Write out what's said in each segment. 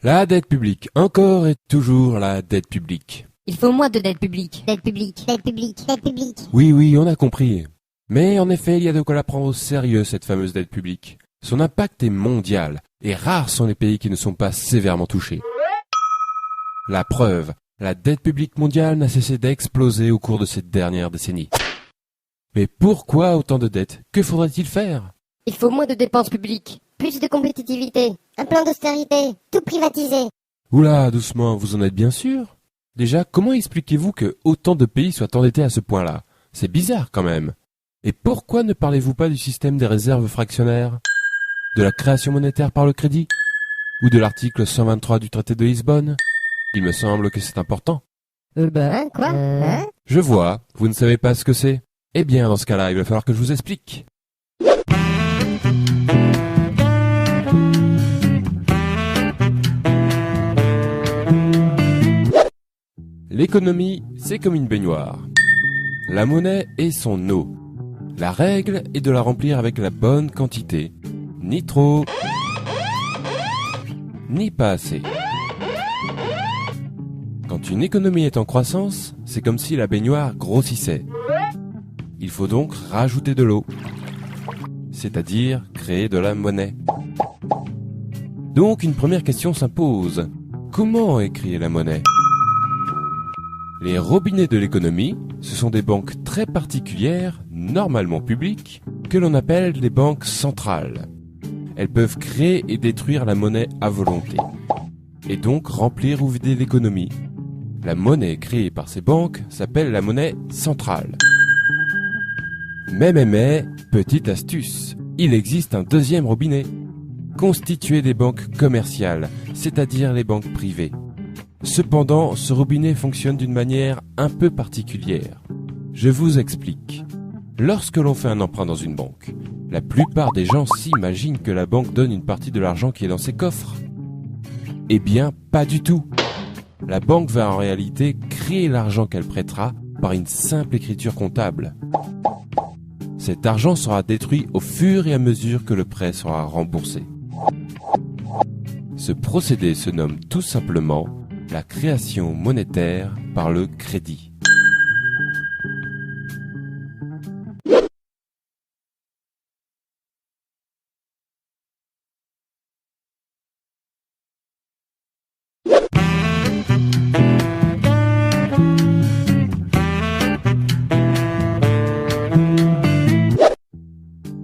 La dette publique, encore et toujours la dette publique. Il faut moins de dette publique. Dette publique, dette publique, dette publique. Oui, on a compris. Mais en effet, il y a de quoi la prendre au sérieux, cette fameuse dette publique. Son impact est mondial, et rares sont les pays qui ne sont pas sévèrement touchés. La preuve, la dette publique mondiale n'a cessé d'exploser au cours de cette dernière décennie. Mais pourquoi autant de dettes? Que faudrait-il faire? Il faut moins de dépenses publiques. Plus de compétitivité. Un plan d'austérité. Tout privatiser. Oula, doucement, vous en êtes bien sûr? Déjà, comment expliquez-vous que autant de pays soient endettés à ce point-là? C'est bizarre quand même. Et pourquoi ne parlez-vous pas du système des réserves fractionnaires? De la création monétaire par le crédit? Ou de l'article 123 du traité de Lisbonne? Il me semble que c'est important. Hein, quoi? Hein? Je vois, vous ne savez pas ce que c'est. Eh bien, dans ce cas-là, il va falloir que je vous explique. L'économie, c'est comme une baignoire. La monnaie est son eau. La règle est de la remplir avec la bonne quantité. Ni trop, ni pas assez. Quand une économie est en croissance, c'est comme si la baignoire grossissait. Il faut donc rajouter de l'eau, c'est-à-dire créer de la monnaie. Donc une première question s'impose. Comment est créée la monnaie? Les robinets de l'économie, ce sont des banques très particulières, normalement publiques, que l'on appelle des banques centrales. Elles peuvent créer et détruire la monnaie à volonté, et donc remplir ou vider l'économie. La monnaie créée par ces banques s'appelle la monnaie centrale. Mais, petite astuce, il existe un deuxième robinet, constitué des banques commerciales, c'est-à-dire les banques privées. Cependant, ce robinet fonctionne d'une manière un peu particulière. Je vous explique. Lorsque l'on fait un emprunt dans une banque, la plupart des gens s'imaginent que la banque donne une partie de l'argent qui est dans ses coffres. Eh bien, pas du tout. La banque va en réalité créer l'argent qu'elle prêtera par une simple écriture comptable. Cet argent sera détruit au fur et à mesure que le prêt sera remboursé. Ce procédé se nomme tout simplement la création monétaire par le crédit.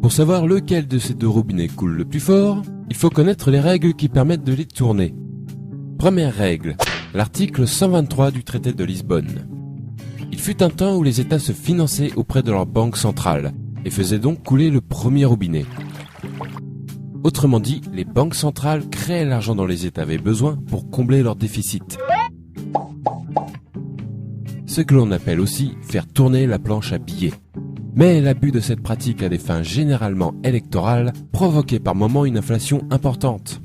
Pour savoir lequel de ces deux robinets coule le plus fort, il faut connaître les règles qui permettent de les tourner. Première règle, l'article 123 du traité de Lisbonne. Il fut un temps où les États se finançaient auprès de leur banque centrale et faisaient donc couler le premier robinet. Autrement dit, les banques centrales créaient l'argent dont les États avaient besoin pour combler leur déficit. Ce que l'on appelle aussi faire tourner la planche à billets. Mais l'abus de cette pratique à des fins généralement électorales provoquait par moments une inflation importante.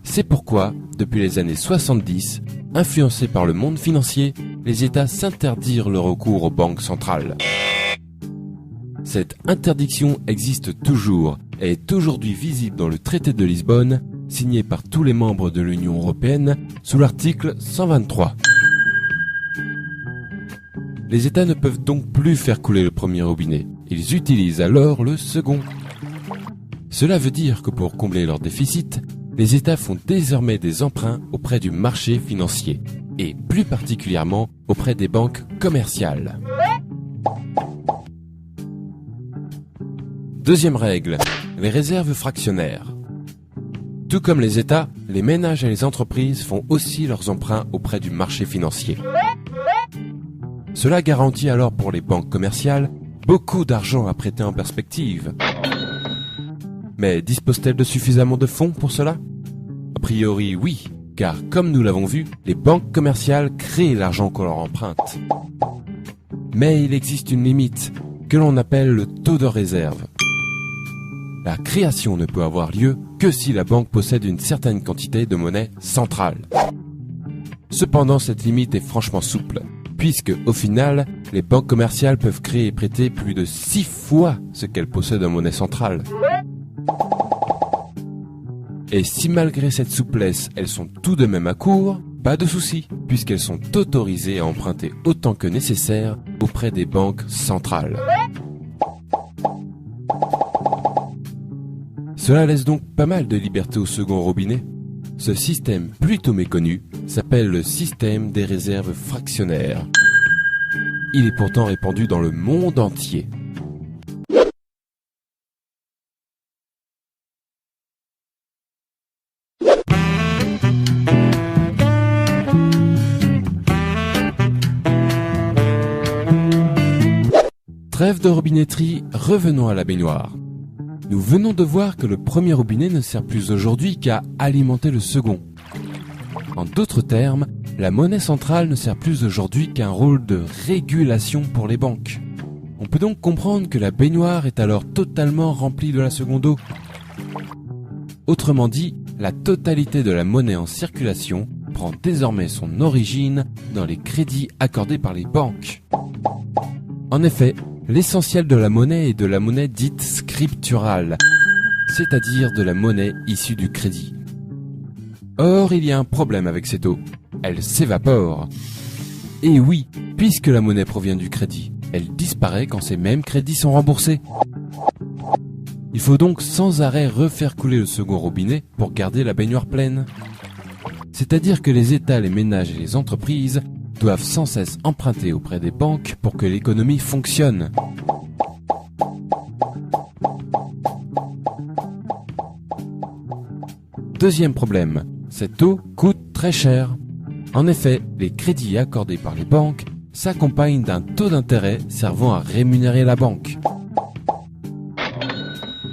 C'est pourquoi, depuis les années 70, influencés par le monde financier, les États s'interdirent le recours aux banques centrales. Cette interdiction existe toujours et est aujourd'hui visible dans le traité de Lisbonne, signé par tous les membres de l'Union européenne sous l'article 123. Les États ne peuvent donc plus faire couler le premier robinet. Ils utilisent alors le second. Cela veut dire que pour combler leur déficit, les États font désormais des emprunts auprès du marché financier, et plus particulièrement auprès des banques commerciales. Deuxième règle, les réserves fractionnaires. Tout comme les États, les ménages et les entreprises font aussi leurs emprunts auprès du marché financier. Cela garantit alors pour les banques commerciales beaucoup d'argent à prêter en perspective. Mais disposent-elles de suffisamment de fonds pour cela? A priori oui, car comme nous l'avons vu, les banques commerciales créent l'argent qu'on leur emprunte. Mais il existe une limite, que l'on appelle le taux de réserve. La création ne peut avoir lieu que si la banque possède une certaine quantité de monnaie centrale. Cependant, cette limite est franchement souple, puisque, au final, les banques commerciales peuvent créer et prêter plus de 6 fois ce qu'elles possèdent en monnaie centrale. Et si malgré cette souplesse, elles sont tout de même à court, pas de souci, puisqu'elles sont autorisées à emprunter autant que nécessaire auprès des banques centrales. Cela laisse donc pas mal de liberté au second robinet. Ce système plutôt méconnu s'appelle le système des réserves fractionnaires. Il est pourtant répandu dans le monde entier. Trêve de robinetterie, revenons à la baignoire. Nous venons de voir que le premier robinet ne sert plus aujourd'hui qu'à alimenter le second. En d'autres termes, la monnaie centrale ne sert plus aujourd'hui qu'un rôle de régulation pour les banques. On peut donc comprendre que la baignoire est alors totalement remplie de la seconde eau. Autrement dit, la totalité de la monnaie en circulation prend désormais son origine dans les crédits accordés par les banques. En effet, l'essentiel de la monnaie est de la monnaie dite scripturale, c'est-à-dire de la monnaie issue du crédit. Or, il y a un problème avec cette eau. Elle s'évapore. Et oui, puisque la monnaie provient du crédit, elle disparaît quand ces mêmes crédits sont remboursés. Il faut donc sans arrêt refaire couler le second robinet pour garder la baignoire pleine. C'est-à-dire que les États, les ménages et les entreprises doivent sans cesse emprunter auprès des banques pour que l'économie fonctionne. Deuxième problème, cette eau coûte très cher. En effet, les crédits accordés par les banques s'accompagnent d'un taux d'intérêt servant à rémunérer la banque.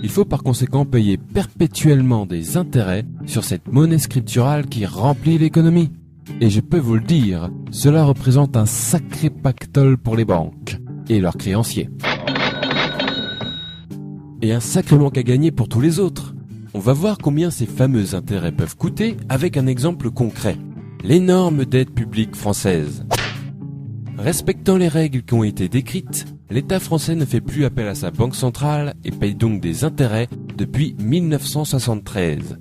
Il faut par conséquent payer perpétuellement des intérêts sur cette monnaie scripturale qui remplit l'économie. Et je peux vous le dire, cela représente un sacré pactole pour les banques et leurs créanciers. Et un sacré manque à gagner pour tous les autres. On va voir combien ces fameux intérêts peuvent coûter avec un exemple concret. L'énorme dette publique française. Respectant les règles qui ont été décrites, l'État français ne fait plus appel à sa banque centrale et paye donc des intérêts depuis 1973.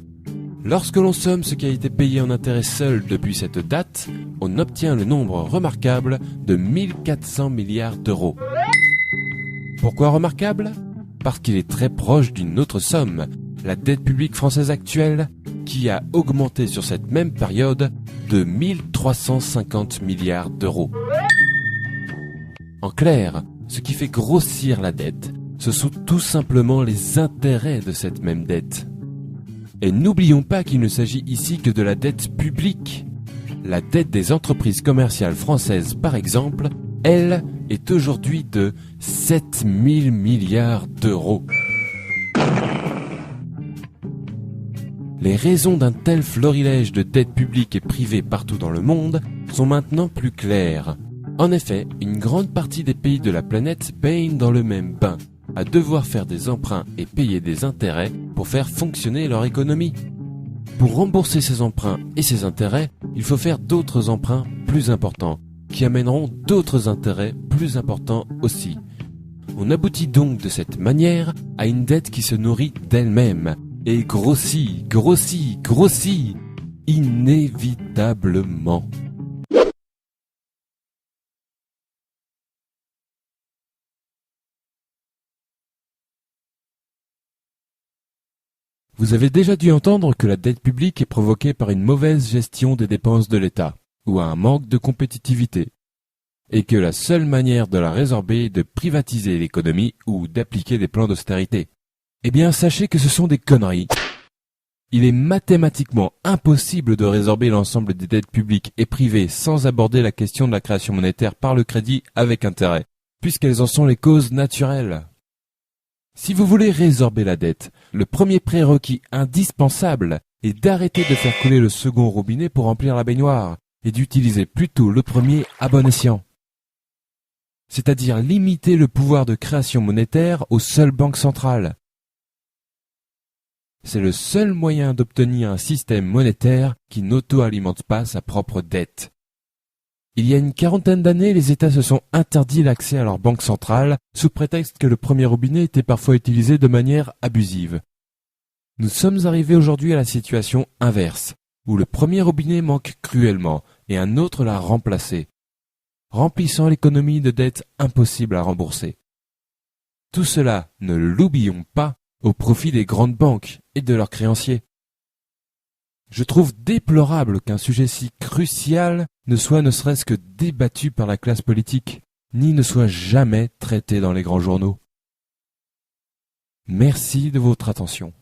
Lorsque l'on somme ce qui a été payé en intérêts seul depuis cette date, on obtient le nombre remarquable de 1400 milliards d'euros. Pourquoi remarquable ? Parce qu'il est très proche d'une autre somme, la dette publique française actuelle, qui a augmenté sur cette même période de 1350 milliards d'euros. En clair, ce qui fait grossir la dette, ce sont tout simplement les intérêts de cette même dette. Et n'oublions pas qu'il ne s'agit ici que de la dette publique. La dette des entreprises commerciales françaises, par exemple, elle, est aujourd'hui de 7000 milliards d'euros. Les raisons d'un tel florilège de dettes publiques et privées partout dans le monde sont maintenant plus claires. En effet, une grande partie des pays de la planète baignent dans le même bain, à devoir faire des emprunts et payer des intérêts pour faire fonctionner leur économie. Pour rembourser ces emprunts et ces intérêts, il faut faire d'autres emprunts plus importants, qui amèneront d'autres intérêts plus importants aussi. On aboutit donc de cette manière à une dette qui se nourrit d'elle-même, et grossit, grossit, grossit, inévitablement. Vous avez déjà dû entendre que la dette publique est provoquée par une mauvaise gestion des dépenses de l'État, ou un manque de compétitivité, et que la seule manière de la résorber est de privatiser l'économie ou d'appliquer des plans d'austérité. Eh bien, sachez que ce sont des conneries. Il est mathématiquement impossible de résorber l'ensemble des dettes publiques et privées sans aborder la question de la création monétaire par le crédit avec intérêt, puisqu'elles en sont les causes naturelles. Si vous voulez résorber la dette, le premier prérequis indispensable est d'arrêter de faire couler le second robinet pour remplir la baignoire et d'utiliser plutôt le premier à bon escient. C'est-à-dire limiter le pouvoir de création monétaire aux seules banques centrales. C'est le seul moyen d'obtenir un système monétaire qui n'auto-alimente pas sa propre dette. Il y a une quarantaine d'années, les États se sont interdits l'accès à leur banque centrale sous prétexte que le premier robinet était parfois utilisé de manière abusive. Nous sommes arrivés aujourd'hui à la situation inverse, où le premier robinet manque cruellement et un autre l'a remplacé, remplissant l'économie de dettes impossibles à rembourser. Tout cela, ne l'oublions pas, au profit des grandes banques et de leurs créanciers. Je trouve déplorable qu'un sujet si crucial ne soit ne serait-ce que débattu par la classe politique, ni ne soit jamais traité dans les grands journaux. Merci de votre attention.